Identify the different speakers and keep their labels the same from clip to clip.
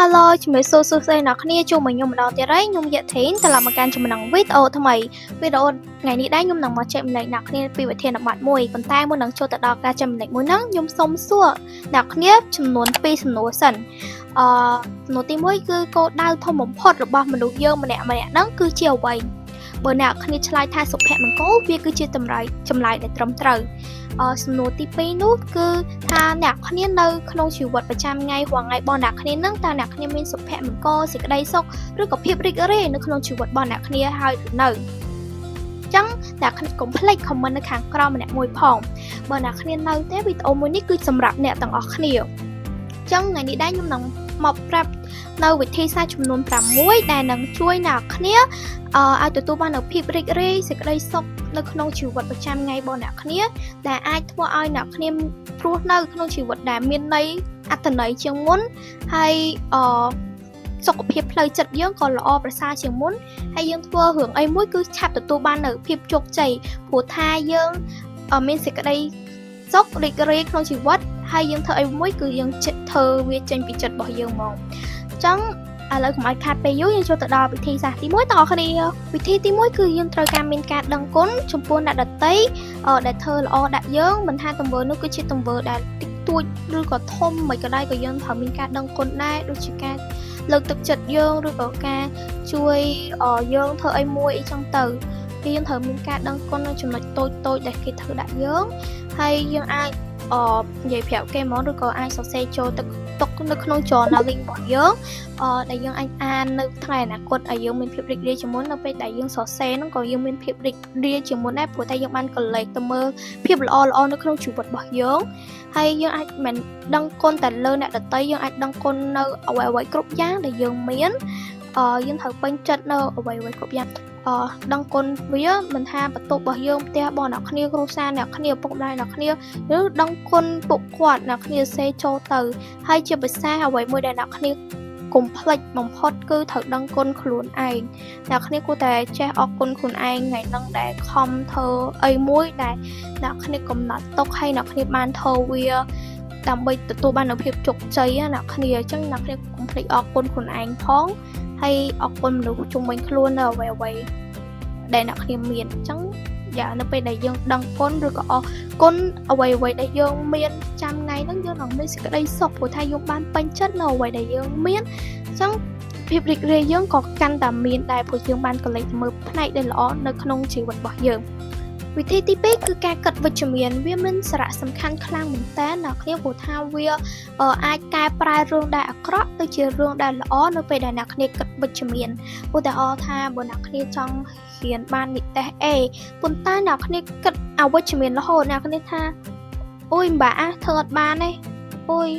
Speaker 1: Hello ជំរាបសួរសួស្តីអ្នកគ្នាជួបមកខ្ញុំម្ដងទៀតហើយខ្ញុំយៈធីនត្រឡប់មកកាន់ចំណងវីដេអូថ្មីវីដេអូថ្ងៃនេះដែរខ្ញុំនឹងមកចែកម្លែកអ្នកគ្នាពីវិធានបတ်មួយប៉ុន្តែមុននឹងចូលទៅដល់ការចែកម្លែកមួយហ្នឹងខ្ញុំសូមសួរអ្នកគ្នាចំនួន2សំណួរសិនសំណួរទី1គឺគោលដៅធំបំផុតរបស់មនុស្សយើងម្នាក់ៗហ្នឹងគឺជាអ្វីបើអ្នកគ្នាឆ្លើយថាសុភមង្គលវាគឺជាចម្លើយដែលត្រឹមត្រូវសំណួរទី2នោះគឺថាអ្នកគ្នានៅក្នុងជីវិតប្រចាំថ្ងៃរាល់ថ្ងៃរបស់អ្នកគ្នានឹងតើអ្នកគ្នាមានសុភមង្គលសេចក្តីសុខឬក៏ភាពរីករាយនៅក្នុងជីវិតរបស់អ្នកគ្នាហើយឬនៅចឹងអ្នកគ្នាកុំភ្លេច comment នៅខាងក្រោមម្នាក់មួយផងបើអ្នកគ្នានៅទេវីដេអូមួយនេះគឺសម្រាប់អ្នកទាំងអស់គ្នាចឹងថ្ងៃនេះដែរខ្ញុំនឹងមកប្រាប់នៅវិធីសាស្ត្រចំនួន6ដែលនឹងជួយអ្នកគ្នាឲ្យទទួលបាននូវភាពរីករាយសេចក្តីសុខនៅក្នុងជីវិតប្រចាំថ្ងៃរបស់អ្នកគ្នាដែលអាចធ្វើឲ្យអ្នកគ្នារស់នៅក្នុងជីវិតដែលមានន័យអត្ថន័យជាងមុនហើយសុខភាពផ្លូវចិត្តយើងក៏ល្អប្រសើរជាងមុនហើយយើងធ្វើរឿងអីមួយគឺឆាប់ទទួលបាននូវភាពជោគជ័យព្រោះថាយើងមានសេចក្តីសុខរីករាយក្នុងជីវិតហើយយើងធ្វើអីមួយគឺយើងធ្វើវាចេញពីចិត្តរបស់យើងហ្មងអញ្ចឹងឥឡូវកុំឲ្យខាតពេលយូរយើងចូលទៅដល់វិធីសាស្ត្រទី1តើគ្នាវិធីទី1គឺយើងត្រូវការមានការដឹងគុណចំពោះអ្នកដទៃដែលធ្វើល្អដាក់យើងមិនថាទង្វើនោះគឺជាទង្វើដែលតិចតួចឬក៏ធំមិនក៏ដោយក៏យើងត្រូវមានការដឹងគុណដែរដូចជាការលើកទឹកចិត្តយើងឬក៏ការជួយយើងធ្វើអីមួយអីចឹងទៅគឺយើងត្រូវមានការដឹងគុណនៅចំណុចតូចដែលគេធ្វើដាក់យើងហើយយើងអាចនិយាយប្រាប់គេមកឬក៏អាចសរសេរចូលទៅទុកនៅក្នុង journaling របស់យើងដែលយើងអាចអាននៅថ្ងៃអនាគតឲ្យយើងមានភាពរីករាយជាងមុននៅពេលដែលយើងសរសេរហ្នឹងក៏យើងមានភាពរីករាយជាងមុនដែរព្រោះតែយើងបានកលេចទៅមើលភាពល្អនៅក្នុងជីវិតរបស់យើងហើយយើងអាចមិនដឹងគុណតែលើអ្នកដទៃយើងអាចដឹងគុណនៅអ្វីៗគ្រប់យ៉ាងដែលយើងមានយើងត្រូវពេញចិត្តនៅអ្វីៗគ្រប់យ៉ាងដឹងគុណវាមិនថាបន្ទប់របស់យើងផ្ទះរបស់អ្នកគ្នាគ្រួសារអ្នកគ្នាឪពុកម្ដាយអ្នកគ្នាឬដឹងគុណពួកគាត់អ្នកគ្នាសេចូលទៅហើយជាភាសាអ្វីមួយដែលអ្នកគ្នាកុំភ្លេចបំផុតគឺត្រូវដឹងគុណខ្លួនឯងអ្នកគ្នាគួរតែចេះអរគុណខ្លួនឯងថ្ងៃហ្នឹងដែលខំធ្វើអីមួយដែលអ្នកគ្នាកំណត់ទុកឲ្យអ្នកគ្នាបានធ្វើវាដើម្បីទទួលបាននូវភាពជោគជ័យអ្នកគ្នាអញ្ចឹងអ្នកគ្នាកុំភ្លេចអរគុណខ្លួនឯងផងហើយអរគុណមនុស្សជុំវិញខ្លួននៅអ្វីដែលអ្នកគ្នាមានអញ្ចឹងនៅពេលដែលយើងដឹងគុណឬក៏អរគុណអ្វីដែលយើងមានចាំថ្ងៃហ្នឹងយើងនឹងមានសេចក្តីសុខព្រោះថាយើងបានពេញចិត្តនៅអ្វីដែលយើងមានអញ្ចឹងភាពរីករាយយើងក៏កាន់តែមានដែរព្រោះយើងបានកលេចមើលផ្នែកដែលល្អនៅក្នុងជីវិតរបស់យើងវិធីទី2គឺការគិតវិជ្ជមានវាមានសារៈសំខាន់ខ្លាំងមែនតើអ្នកគ្នាព្រោះថាវាអាចកែប្រែរឿងដែលអាក្រក់ទៅជារឿងដែលល្អនៅពេលដែលអ្នកគ្នាគិតវិជ្ជមានឧទាហរណ៍ថាបើអ្នកគ្នាចង់រៀនបាននិទ្ទេស A ប៉ុន្តែអ្នកគ្នាគិតអវិជ្ជមានរហូតអ្នកគ្នាថាអូយម្បាក់ធ្វើអត់បានទេអូយ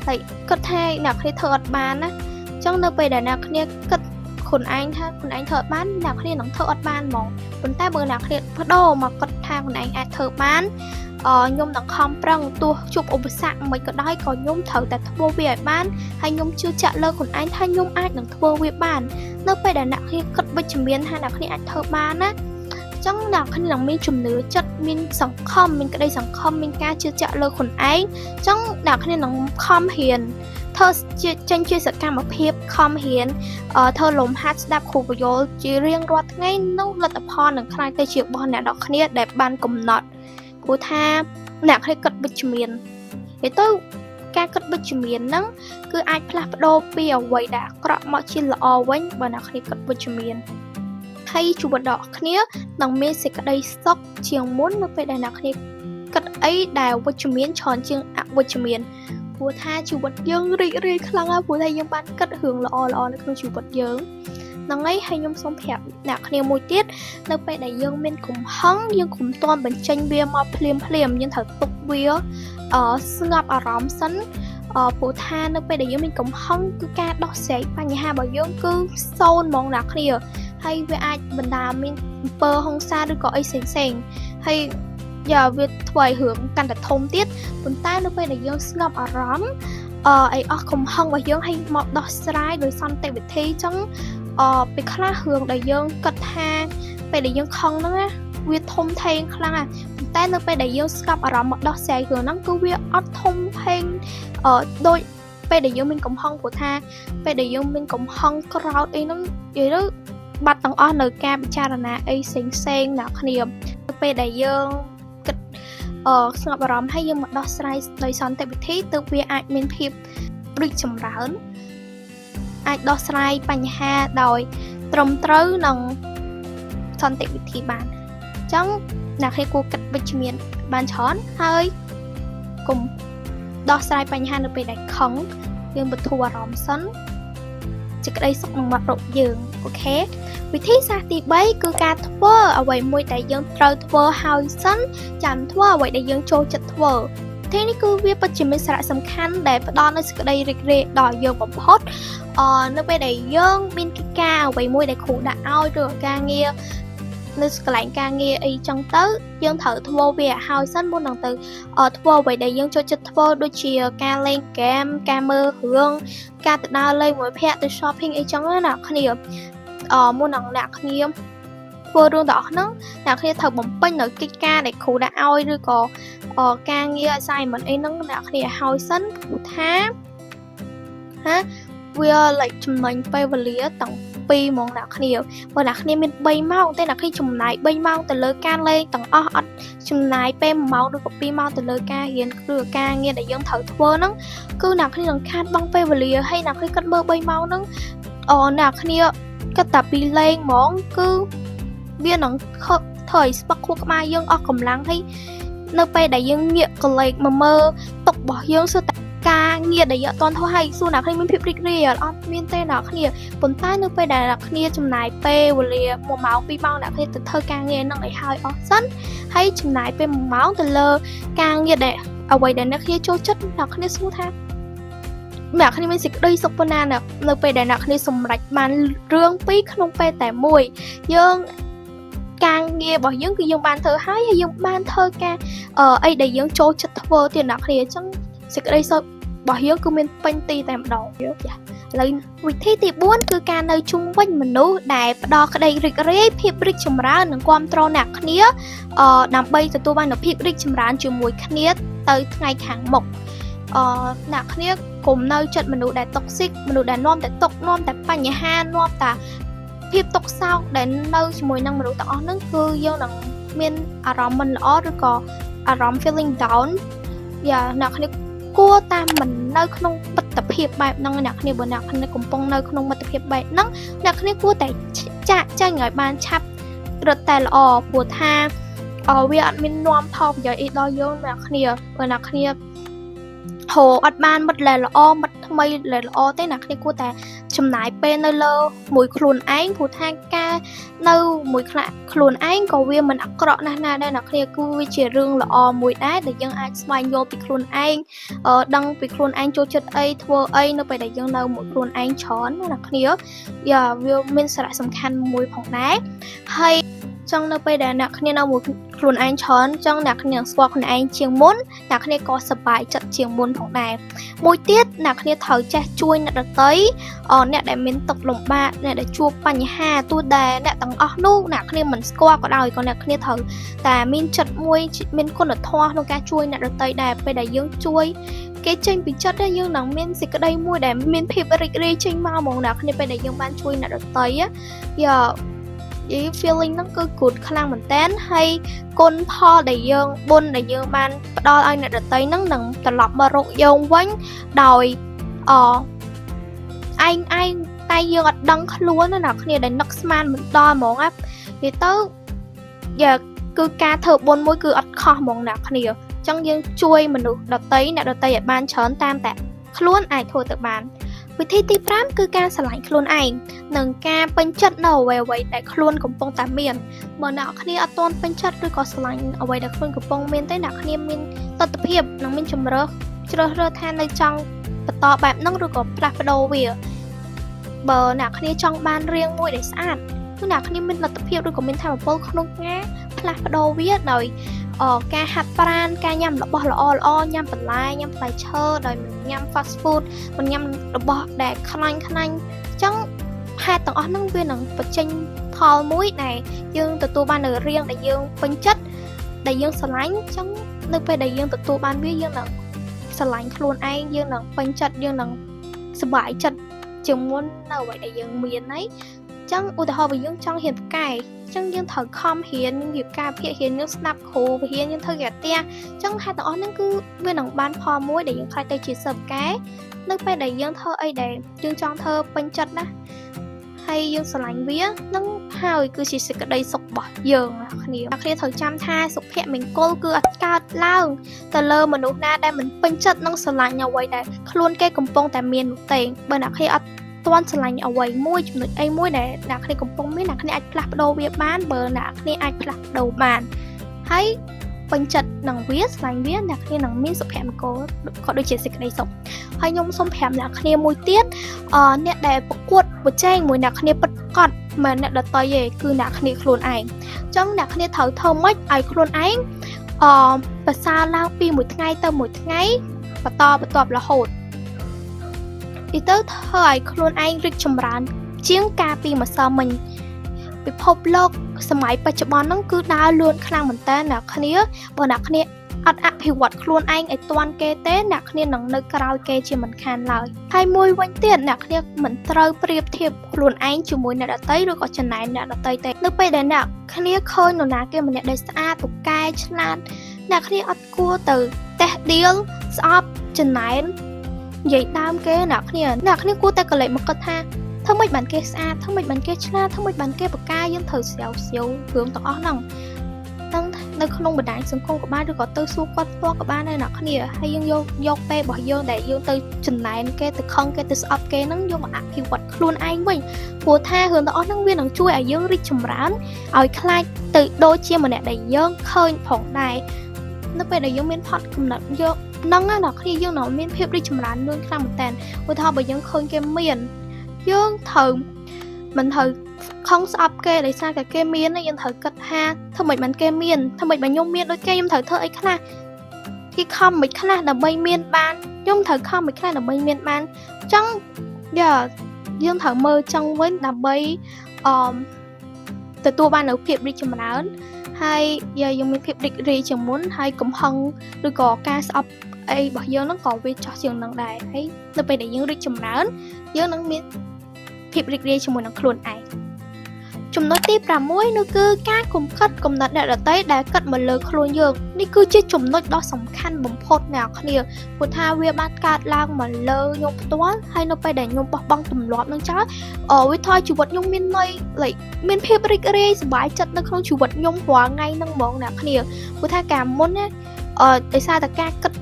Speaker 1: ហើយគិតថាអ្នកគ្នាធ្វើអត់បានណាអញ្ចឹងនៅពេលដែលអ្នកគ្នាគិតខ្លួនឯងថាខ្លួនឯងធ្វើអត់បានអ្នកគ្នានឹងធ្វើអត់បានហ្មងប៉ុន្តែបើអ្នកគ្នាបដូរមកគិតថាខ្លួនឯងអាចធ្វើបានខ្ញុំនឹងខំប្រឹងទោះជួបឧបសគ្គមិនក៏ដោយក៏ខ្ញុំត្រូវតែធ្វើវាឲ្យបានហើយខ្ញុំជឿជាក់លើខ្លួនឯងថាខ្ញុំអាចនឹងធ្វើវាបាននៅពេលដែលអ្នកគ្នាគិតវិជ្ជមានថាអ្នកគ្នាអាចធ្វើបានណាអញ្ចឹងអ្នកគ្នានឹងមានជំនឿចិត្តមានសង្ឃឹមមានក្តីសង្ឃឹមមានការជឿជាក់លើខ្លួនឯងអញ្ចឹងអ្នកគ្នានឹងខំរៀនធ្វើចេញជាសកម្មភាពខំរៀនធ្វើលំហាត់ស្ដាប់គ្រូបញ្យលជារៀងរាល់ថ្ងៃនោះលទ្ធផលនឹងក្លាយទៅជារបស់អ្នកនរគ្នាដែលបានកំណត់ព្រោះថាអ្នកគ្នាគិតវិជ្ជមានហើយទៅការគិតវិជ្ជមានហ្នឹងគឺអាចផ្លាស់ប្ដូរពីអ្វីដែលអាក្រក់មកជាល្អវិញបើអ្នកគ្នាគិតវិជ្ជមានហើយជីវិតរបស់គ្នានឹងមានសេចក្តីសុខជាងមុននៅពេលដែលអ្នកគ្នាគិតអីដែលវិជ្ជមានច្រើនជាងអវិជ្ជមានព្រោះថាជីវិតយើងរីករាយខ្លាំងហើយព្រោះថាយើងបានគិតរឿងល្អនៅក្នុងជីវិតយើងហ្នឹងហើយខ្ញុំសូមប្រាប់អ្នកគ្នាមួយទៀតនៅពេលដែលយើងមានកំហឹងយើងកុំទាន់បញ្ចេញវាមកភ្លាមយើងត្រូវទុកវាស្ងប់អារម្មណ៍សិនព្រោះថានៅពេលដែលយើងមានកំហឹងគឺការដោះស្រាយបញ្ហារបស់យើងគឺសូន្យហ្មងអ្នកគ្នាហើយវាអាចបណ្ដាលមានអំពើហិង្សាឬក៏អីផ្សេងហើយវាធ្វើឲ្យរឿងកាន់តែធំទៀតប៉ុន្តែនៅពេលដែលយើងស្ងប់អារម្មណ៍អស់កំហឹងរបស់យើងឲ្យមកដោះស្រាយដោយសន្តិវិធីចឹងពេលខ្លះរឿងដែលយើងគិតថាពេលដែលយើងខឹងហ្នឹងណាវាធំធេងខ្លាំងប៉ុន្តែនៅពេលដែលយើងស្ងប់អារម្មណ៍មកដោះស្រាយរឿងហ្នឹងគឺវាអត់ធំធេងដូច ពេលដែលយើងមានកំហុសព្រោះថាពេលដែលយើងមានកំហុសក្រោតអីហ្នឹងនិយាយទៅបាត់ទាំងអស់នៅការពិចារណាអីផ្សេងៗអ្នកគ្នាពេលដែលយើងគិតស្ងប់អារម្មណ៍ហើយយើងមកដោះស្រាយដោយសន្តិវិធីទើបវាអាចមានភាពរីកចម្រើនអាចដោះស្រាយបញ្ហាដោយត្រឹមត្រូវនិងសន្តិវិធីបានអញ្ចឹងអ្នកគ្នាគួរគិតវិជ្ជមានបានច្រើនហើយកុំដោះស្រាយបញ្ហានៅពេលដែលខឹងយើងបន្ធូរអារម្មណ៍សិនសេចក្តីសុខនឹងមករកយើងអូខេវិធីសាស្ត្រទី3គឺការធ្វើអ្វីមួយដែលយើងត្រូវធ្វើហើយសិនចាំធ្វើអ្វីដែលយើងចូលចិត្តធ្វើទីនេះគឺវាពិតជាមានសារៈសំខាន់ដែលផ្ដល់នូវសេចក្តីរីករាយដល់យើងបំផុតនៅពេលដែលយើងមានកិច្ចការអ្វីមួយដែលគ្រូដាក់ឲ្យឬការងារនៅកន្លែងការងារអីចឹងទៅយើងត្រូវធ្វើវាឲ្យសិនមុននឹងទៅធ្វើអ្វីដែលយើងចូលចិត្តធ្វើដូចជាការលេងហ្គេមការមើលរឿងការទៅដើរលេងមួយភ័ក្រទៅ shopping អីចឹងណាគ្នាមុននឹងអ្នកគ្នាធ្វើរឿងទាំងអស់ហ្នឹងអ្នកគ្នាត្រូវបំពេញនៅកិច្ចការដែលគ្រូដាក់ឲ្យឬក៏ការងារ assignment អីហ្នឹងអ្នកគ្នាឲ្យសិនព្រោះថាវា like ចំណេញពេលវេលាទាំងពីរហ្មងអ្នកគ្នាបើអ្នកគ្នាមាន3ម៉ោងតែអ្នកគ្នាចំណាយ3ម៉ោងទៅលើការលេងទាំងអស់អត់ចំណាយពេល1ម៉ោងឬក៏2ម៉ោងទៅលើការរៀនឬការងារដែលយើងត្រូវធ្វើហ្នឹងគឺអ្នកគ្នានឹងខាតបង់ពេលវេលាហើយអ្នកគ្នាគិតមើល3ម៉ោងហ្នឹងអ្នកគ្នាគិតតែពីលេងហ្មងគឺវានឹងធ្វើឲ្យស្ពឹកខួរក្បាលយើងអស់កម្លាំងហើយនៅពេលដែលយើងងាកកលេចមកមើលតុរបស់យើងសួរតែការងារដែលយើងអត់ទាន់ធ្វើឲ្យសួរអ្នកគ្នាមានភាពរីករាយអត់មានទេអ្នកគ្នាប៉ុន្តែនៅពេលដែលអ្នកគ្នាចំណាយពេលវេលា1ម៉ោង2ម៉ោងអ្នកគ្នាទៅធ្វើការងារហ្នឹងឲ្យហើយអស់សិនហើយចំណាយពេល1ម៉ោងទៅលើការងារដែលអ្វីដែលអ្នកគ្នាចូលចិត្តអ្នកគ្នាស្គាល់ថាអ្នកគ្នាមានសេចក្តីសុខប៉ុណ្ណានៅពេលដែលអ្នកគ្នាសម្រេចបានរឿងពីរក្នុងពេលតែមួយយើងការងាររបស់យើងគឺយើងបានធ្វើហើយយើងបានធ្វើការអីដែលយើងចូលចិត្តធ្វើទៀតអ្នកគ្នាអញ្ចឹងសេចក្តីសុខរបស់យើងគឺមានពេញទីតែម្ដងឥឡូវវិធីទី4គឺការនៅជុំវិញមនុស្សដែលផ្ដល់ក្តីរីករាយភាពរីកចម្រើននិងគាំទ្រអ្នកគ្នាដើម្បីទទួលបាននូវភាពរីកចម្រើនជាមួយគ្នាទៅថ្ងៃខាងមុខអ្នកគ្នាកុំនៅចិត្តមនុស្សដែលតុកស៊ីកមនុស្សដែលនាំតែទុកនាំតែបញ្ហានាំតែភាពទុកសោកដែលនៅជាមួយនឹងមនុស្សទាំងអស់ហ្នឹងគឺយើងនឹងមានអារម្មណ៍មិនល្អឬក៏អារម្មណ៍ feeling down អ្នកគ្នាគួរតាមមិននៅក្នុងមិត្តភាពបែបហ្នឹងអ្នកគ្នាបើអ្នកគ្នាកំពុងនៅក្នុងមិត្តភាពបែបហ្នឹងអ្នកគ្នាគួរតែចាក់ចេញឲ្យបានឆាប់រត់តែល្អព្រោះថាវាអត់មាននាំផលប្រយោជន៍អីដល់យើងអ្នកគ្នាបើអ្នកគ្នាអត់បានមិត្តដែលល្អមិត្តថ្មីដែលល្អទេអ្នកគ្នាគួរតែចំណាយពេលនៅលើមួយខ្លួនឯងព្រោះថាការនៅមួយខ្លួនឯងក៏វាមិនអាក្រក់ណាស់ណាដែរអ្នកគ្នាគឺវាជារឿងល្អមួយដែរដែលយើងអាចស្វែងយល់ពីខ្លួនឯងដឹងពីខ្លួនឯងចូលចិត្តអីធ្វើអីនៅពេលដែលយើងនៅមួយខ្លួនឯងច្រើនអ្នកគ្នាវាមានសារៈសំខាន់មួយផងដែរហើយចឹងនៅពេលដែលអ្នកគ្នានៅមួយខ្លួនឯងច្រើនចឹងអ្នកគ្នាស្គាល់ខ្លួនឯងជាងមុនអ្នកគ្នាក៏សប្បាយចិត្តជាងមុនផងដែរមួយទៀតអ្នកគ្នាត្រូវចេះជួយអ្នកដទៃអ្នកដែលមានទុក្ខលំបាកអ្នកដែលជួបបញ្ហាទោះដែលអ្នកទាំងអស់នោះអ្នកគ្នាមិនស្គាល់ក៏ដោយក៏អ្នកគ្នាត្រូវតែមានចិត្តមួយមានគុណធម៌ក្នុងការជួយអ្នកដទៃដែរពេលដែលយើងជួយគេចេញពីចិត្តយើងនឹងមានសេចក្តីមួយដែលមានភាពរីករាយចេញមកហ្មងអ្នកគ្នាពេលដែលយើងបានជួយអ្នកដទៃfeeling ហ្នឹងគឺ good ខ្លាំងមែនតើហើយគុណផលដែលយើងបុណ្យដែលយើងបានផ្ដល់ឲ្យអ្នកដទៃហ្នឹងនឹងត្រឡប់មករកយើងវិញដោយឯងតែយើងអត់ដឹងខ្លួនណាអ្នកគ្នាដែលនឹកស្មានមិនដល់ហ្មងនិយាយទៅគឺការធ្វើបុណ្យមួយគឺអត់ខុសហ្មងអ្នកគ្នាអញ្ចឹងយើងជួយមនុស្សដទៃអ្នកដទៃឲ្យបានច្រើនតាមតែខ្លួនអាចធ្វើទៅបានវិធីទី5គឺការស្រឡាញ់ខ្លួនឯងនិងការពេញចិត្តនៅអ្វីៗដែលខ្លួនកំពុងតែមានបើអ្នកគ្នាអត់ទាន់ពេញចិត្តឬក៏ស្រឡាញ់អ្វីដែលខ្លួនកំពុងមានទេអ្នកគ្នាមានទស្សនវិជ្ជានិងមានជំរើសជ្រើសរើសថានៅចង់បន្តបែបហ្នឹងឬក៏ផ្លាស់ប្ដូរវាបើអ្នកគ្នាចង់បានរាងមួយដែលស្អាតគឺអ្នកគ្នាមានលទ្ធភាពឬក៏មានថាមពលក្នុងការផ្លាស់ប្ដូរវាដោយការហាត់ប្រាណការញ៉ាំរបស់ល្អញ៉ាំបន្លែញ៉ាំផ្លែឈើដោយមិនញ៉ាំ fast food មិនញ៉ាំរបស់ដែលខ្លាញ់អញ្ចឹងហេតុទាំងអស់ហ្នឹងវានឹងបញ្ចេញផលមួយដែលយើងទទួលបាននៅរាងដែលយើងពេញចិត្តដែលយើងស្រឡាញ់អញ្ចឹងនៅពេលដែលយើងទទួលបានវាយើងនឹង ស្រឡាញ់ខ្លួនឯងយើងនឹងពេញចិត្តយើងនឹងសប្បាយចិត្តជាងមុននៅអ្វីដែលយើងមានហើយចឹងឧទាហរណ៍បើយើងចង់ហ៊ានផ្កាយចឹងយើងត្រូវខំហ៊ានយើងរៀបការភាគហ៊ានយើងស្ដាប់គ្រូហ៊ានយើងធ្វើការផ្ទះចឹងហេតុទាំងអស់ហ្នឹងគឺវានឹងបានផលមួយដែលយើងខ្លាចទៅជាសិស្សផ្កាយនៅពេលដែលយើងធ្វើអីដែលយើងចង់ធ្វើពេញចិត្តណាហើយយើងស្រឡាញ់វានឹងហើយគឺជាសេចក្តីសុខរបស់យើងណាគ្នាត្រូវចាំថាសុភមង្គលគឺអត់កើតឡើងទៅលើមនុស្សណាដែលមិនពេញចិត្តនឹងស្រឡាញ់អ្វីដែលខ្លួនគេកំពុងតែមាននោះទេបើអ្នកគ្នាអត់ទាន់ស្រឡាញ់អ្វីមួយចំណុចអីមួយដែលអ្នកគ្នាកំពុងមានអ្នកគ្នាអាចផ្លាស់ប្ដូរវាបានបើអ្នកគ្នាអាចផ្លាស់ប្ដូរបានហើយពេញចិត្តនឹងវាស្រឡាញ់វាអ្នកគ្នានឹងមានសុភមង្គលក៏ដូចជាសេចក្តីសុខហើយខ្ញុំសូមប្រាប់អ្នកគ្នាមួយទៀតអ្នកដែលប្រកួតប្រជែងមួយអ្នកគ្នាពិតប្រាកដមិនអ្នកដទៃទេគឺអ្នកគ្នាខ្លួនឯងអញ្ចឹងអ្នកគ្នាត្រូវធ្វើម៉េចឲ្យខ្លួនឯងប្រសើរឡើងពីមួយថ្ងៃទៅមួយថ្ងៃបន្តបន្ទាប់រហូតទីទៅធ្វើឲ្យខ្លួនឯងរីកចម្រើនជាងកាលពីម្សិលមិញពិភពលោកសម័យបច្ចុប្បន្នហ្នឹងគឺដើរលឿនខ្លាំងមែនតើអ្នកគ្នាបើអ្នកគ្នាអត់អភិវឌ្ឍខ្លួនឯងឲ្យទាន់គេទេអ្នកគ្នានឹងនៅក្រោយគេជាមិនខានឡើយហើយមួយវិញទៀតអ្នកគ្នាមិនត្រូវប្រៀបធៀបខ្លួនឯងជាមួយអ្នកដទៃឬក៏ចំណែនអ្នកដទៃទេនៅពេលដែលអ្នកគ្នាឃើញនរណាគេម្នាក់ដែលស្អាតពូកែឆ្លាតអ្នកគ្នាអត់គួរទៅតេះដៀលស្អប់ចំណែននិយាយដើមគេអ្នកគ្នាគួរតែកលេចមកគិតថាធ្វើម៉េចបានគេស្អាតធ្វើម៉េចបានគេឆ្លាតធ្វើម៉េចបានគេបកាយើងត្រូវស្រាវស្រាវរឿងទាំងអស់ហ្នឹងនៅក្នុងបណ្ដាញសង្គមក៏បានឬក៏ទៅសួរគាត់ផ្ទាល់ក៏បានដែរអ្នកគ្នាហើយយើងយកពេលរបស់យើងដែលយើងទៅចំណែនគេទៅខឹងគេទៅស្អប់គេហ្នឹងយកមកអភិវឌ្ឍខ្លួនឯងវិញព្រោះថារឿងទាំងអស់ហ្នឹងវានឹងជួយឲ្យយើងរីកចម្រើនឲ្យខ្លាចទៅដូចជាម្នាក់ដែលយើងឃើញផងដែរនៅពេលដែលយើងមានផុតកំណត់យកហ្នឹងណាអ្នកគ្នាយើងនឹងមានភាពរីកចម្រើនលឿនខ្លាំងមែនតើឧទាហរណ៍បើយើងឃើញគេមានយើងត្រូវមិនត្រូវខំស្អប់គេដោយសារតែគេមានយើងត្រូវគិតថាធ្វើម៉េចបានគេមានធ្វើម៉េចបានខ្ញុំមានដូចគេខ្ញុំត្រូវធ្វើអីខ្លះគេខំមិនខ្លះដើម្បីមានបានខ្ញុំត្រូវខំមិនខ្លះដើម្បីមានបានអញ្ចឹងយើងត្រូវមើលចឹងវិញដើម្បីទទួលបាននូវភាពរីកចម្រើនហើយយើងមានភាពរីករាយជាងមុនហើយកំហឹងឬក៏ការស្អប់អីរបស់យើងហ្នឹងក៏វាចោះជាងនឹងដែរហើយនៅពេលដែលយើងរីកចម្រើនយើងនឹងមានភាពរីករាយជាមួយនឹងខ្លួនឯងចំណុចទី6នោះគឺការគំនិតអ្នកដទៃដែលគិតមកលើខ្លួនយើងនេះគឺជាចំណុចដ៏សំខាន់បំផុតអ្នកគ្នាព្រោះថាវាបានកើតឡើងមកលើខ្ញុំផ្ទាល់ហើយនៅពេលដែលខ្ញុំបោះបង់ទម្លាប់នឹងចោលវាធ្វើឲ្យជីវិតខ្ញុំមានន័យមានភាពរីករាយសប្បាយចិត្តនៅក្នុងជីវិតខ្ញុំរាល់ថ្ងៃហ្នឹងហ្មងអ្នកគ្នាព្រោះថាកាលមុនណាដោយសារតែការគិត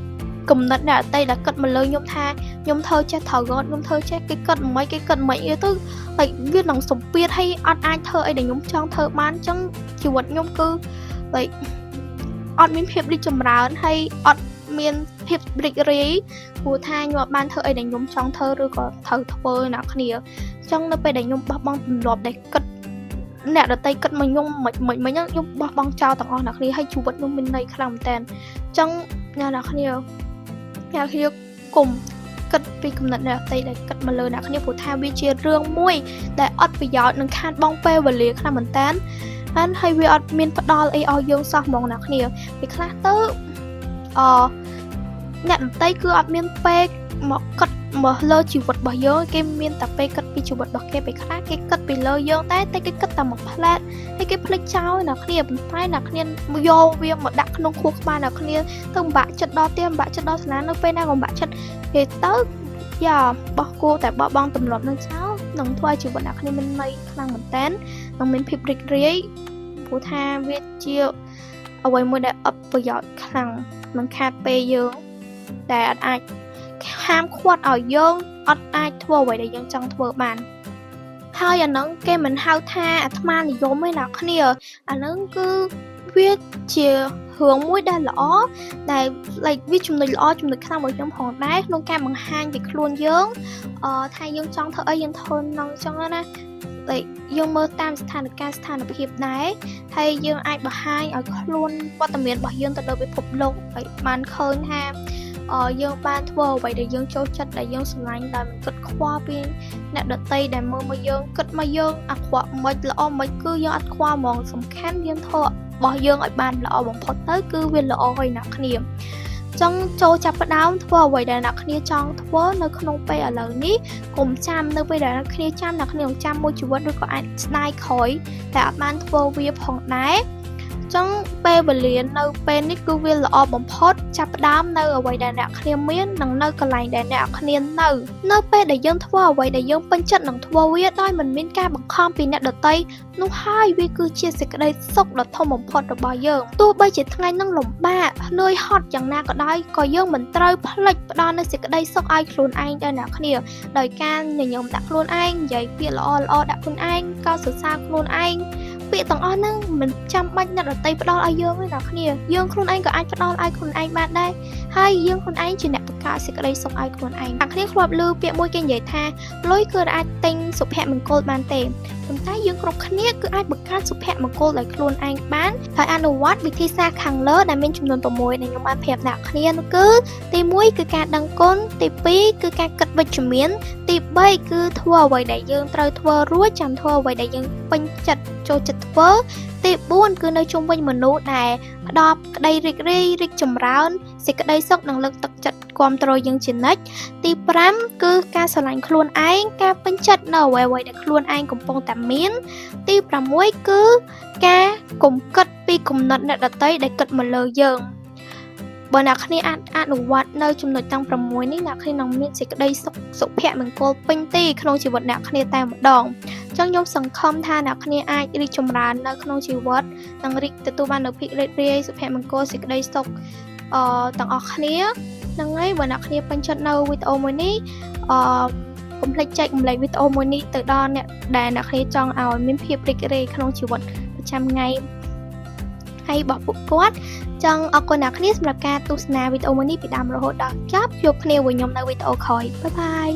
Speaker 1: គំនិតអ្នកអតីតដែលគិតមកលើខ្ញុំថាខ្ញុំធ្វើចេះត្រូវរត់ខ្ញុំធ្វើចេះគេគិតមិនគេគិតមិនអីទៅវានឹងសម្ពាធឲ្យអត់អាចធ្វើអីដែលខ្ញុំចង់ធ្វើបានអញ្ចឹងជីវិតខ្ញុំគឺអត់មានភាពរីកចម្រើនហើយអត់មានភាពរីករាយព្រោះថាខ្ញុំអត់បានធ្វើអីដែលខ្ញុំចង់ធ្វើឬក៏ត្រូវធ្វើអ្នកគ្នាអញ្ចឹងនៅពេលដែលខ្ញុំបោះបង់ទម្លាប់ដែលគិតអ្នកដតីគិតមកខ្ញុំមិនខ្ញុំបោះបង់ចោលទាំងអស់អ្នកគ្នាហើយជីវិតខ្ញុំមានន័យខ្លាំងមែនតើអញ្ចឹងអ្នកគ្នាគុំគិតពីគំនិតអ្នកដតីដែលគិតមកលើអ្នកគ្នាព្រោះថាវាជារឿងមួយដែលអត់ប្រយោជន៍នឹងខាតបង់ពេលវេលាខ្លាំងមែនតើហើយវាអត់មានផ្ដល់អីឲ្យយើងសោះហ្មងអ្នកគ្នាពេលខ្លះទៅអ្នកដតីគឺអត់មានពេលមកគិតមកលើជីវិតរបស់យើងគេមានតែពេលគិតពីជីវិតរបស់គេពេលខ្លះគេគិតពីលើយើងតែគេគិតតែមួយផ្លែតហើយគេភ្លេចចោលអ្នកគ្នាប៉ុន្តែអ្នកគ្នាយកវាមកដាក់ក្នុងខួរក្បាលអ្នកគ្នាទៅបាក់ចិត្តដល់ទៀតបាក់ចិត្តដល់ស្នានៅពេលណាក៏បាក់ចិត្តគេទៅបោះគោតែបោះបង់ទម្លាប់នឹងចោលនឹងធ្វើឲ្យជីវិតអ្នកគ្នាមានន័យខ្លាំងមែនតើនឹងមានភាពរីករាយព្រោះថាវាជាអ្វីមួយដែលអត់ប្រយោជន៍ខ្លាំងមិនខាតពេលយើងដែលអាចហាមឃាត់ឲ្យយើងអត់អាចធ្វើអ្វីដែលយើងចង់ធ្វើបានហើយអាហ្នឹងគេមិនហៅថាអាត្មានិយមទេអ្នកគ្នាអាហ្នឹងគឺវាជារឿងមួយដែលល្អដែលវាចំណុចល្អចំណុចខ្លាំងរបស់ខ្ញុំផងដែរក្នុងការបង្ហាញពីខ្លួនយើងថាយើងចង់ធ្វើអីយើងធ្វើនឹងចឹងណាយើងមើលតាមស្ថានភាពដែរហើយយើងអាចបង្ហាញឲ្យខ្លួនវត្តមានរបស់យើងទៅដល់ពិភពលោកឲ្យបានឃើញថាយើងបានធ្វើអ្វីដែលយើងចូលចិត្តដែលយើងស្រឡាញ់ដោយមិនគិតខ្វល់ពីអ្នកដទៃដែលមើលមកយើងគិតមកយើងអាក្រក់មិនល្អមិនគឺយើងអត់ខ្វល់ហ្មងសំខាន់យើងធ្វើរបស់យើងឲ្យបានល្អបំផុតទៅគឺវាល្អហើយអ្នកគ្នា ចឹងចូលចាប់ផ្ដើមធ្វើអ្វីដែលអ្នកគ្នាចង់ធ្វើនៅក្នុងពេលឥឡូវនេះកុំចាំនៅពេលដែលអ្នកគ្នាចាំអ្នកគ្នានឹងចាំមួយជីវិតឬក៏អាចស្ដាយក្រោយតែអត់បានធ្វើវាផងដែរចឹងពេលវេលានៅពេលនេះគឺវាល្អបំផុតចាប់ផ្ដើមនៅអ្វីដែលអ្នកគ្នាមាននិងនៅកន្លែងដែលអ្នកគ្នានៅពេលដែលយើងធ្វើអ្វីដែលយើងពេញចិត្តនឹងធ្វើវាដោយមិនមានការបង្ខំពីអ្នកដទៃនោះហើយវាគឺជាសេចក្តីសុខដ៏ធំបំផុតរបស់យើងទោះបីជាថ្ងៃនឹងលំបាកនឿយហត់យ៉ាងណាក៏ដោយក៏យើងមិនត្រូវភ្លេចផ្ដល់នូវសេចក្តីសុខឲ្យខ្លួនឯងដល់អ្នកគ្នាដោយការញញឹមដាក់ខ្លួនឯងនិយាយពាក្យល្អៗដាក់ខ្លួនឯងកោតសរសើរខ្លួនឯងពាក្យទាំងអស់ហ្នឹងមិនចាំបាច់អ្នកដទៃផ្ដល់ឲ្យយើងទេអ្នកគ្នាយើងខ្លួនឯងក៏អាចផ្ដល់ឲ្យខ្លួនឯងបានដែរហើយយើងខ្លួនឯងជាអ្នកបង្កើតសេចក្តីសុខឲ្យខ្លួនឯងអ្នកគ្នាធ្លាប់ឮពាក្យមួយគេនិយាយថាលុយគឺអាចទិញសុភមង្គលបានទេប៉ុន្តែយើងគ្រប់គ្នាគឺអាចបង្កើតសុភមង្គលដោយខ្លួនឯងបានហើយអនុវត្តវិធីសាស្ត្រខាងលើដែលមានចំនួន6ដែលខ្ញុំបានប្រាប់អ្នកគ្នានោះគឺទី1គឺការដឹងគុណទី2គឺការគិតវិជ្ជមានទី3គឺធ្វើអ្វីដែលយើងត្រូវធ្វើរួចចាំធ្វើអ្វីដែលយើងពេញចិត្តចូលចិត្តធ្វើទី4គឺនៅជុំវិញមនុស្សដែលផ្ដល់ក្តីរីករាយរីកចម្រើនសេចក្តីសុខនិងលើកទឹកចិត្តគាំទ្រយើងជានិច្ចទី5គឺការស្រឡាញ់ខ្លួនឯងការពេញចិត្តនៅអ្វីៗដែលខ្លួនឯងកំពុងតែមានទី6គឺការកុំគិតពីគំនិតអ្នកដទៃដែលគិតមកលើយើងបើអ្នកគ្នាអាចអនុវត្តនៅចំណុចទាំង6នេះអ្នកគ្នានឹងមានសេចក្តីសុភមង្គលពេញទីក្នុងជីវិតអ្នកគ្នាតែម្ដងចឹងខ្ញុំសង្ឃឹមថាអ្នកគ្នាអាចរីកចម្រើននៅក្នុងជីវិតនិងរីកទទួលបាននូវភាពរីករាយសុភមង្គលសេចក្តីសុខទាំងអស់គ្នាហ្នឹងហើយបើអ្នកគ្នាពេញចិត្តនៅវីដេអូមួយនេះកុំភ្លេចចែករំលែកវីដេអូមួយនេះទៅដល់អ្នកដែលអ្នកគ្នាចង់ឲ្យមានភាពរីករាយក្នុងជីវិតប្រចាំថ្ងៃហើយរបស់ពួកគាត់ចង់អរគុណអ្នកគ្នាសម្រាប់ការទស្សនាវីដេអូមួយនេះពីដើមរហូតដល់ចប់ជួបគ្នាvớiខ្ញុំនៅវីដេអូក្រោយបាយបាយ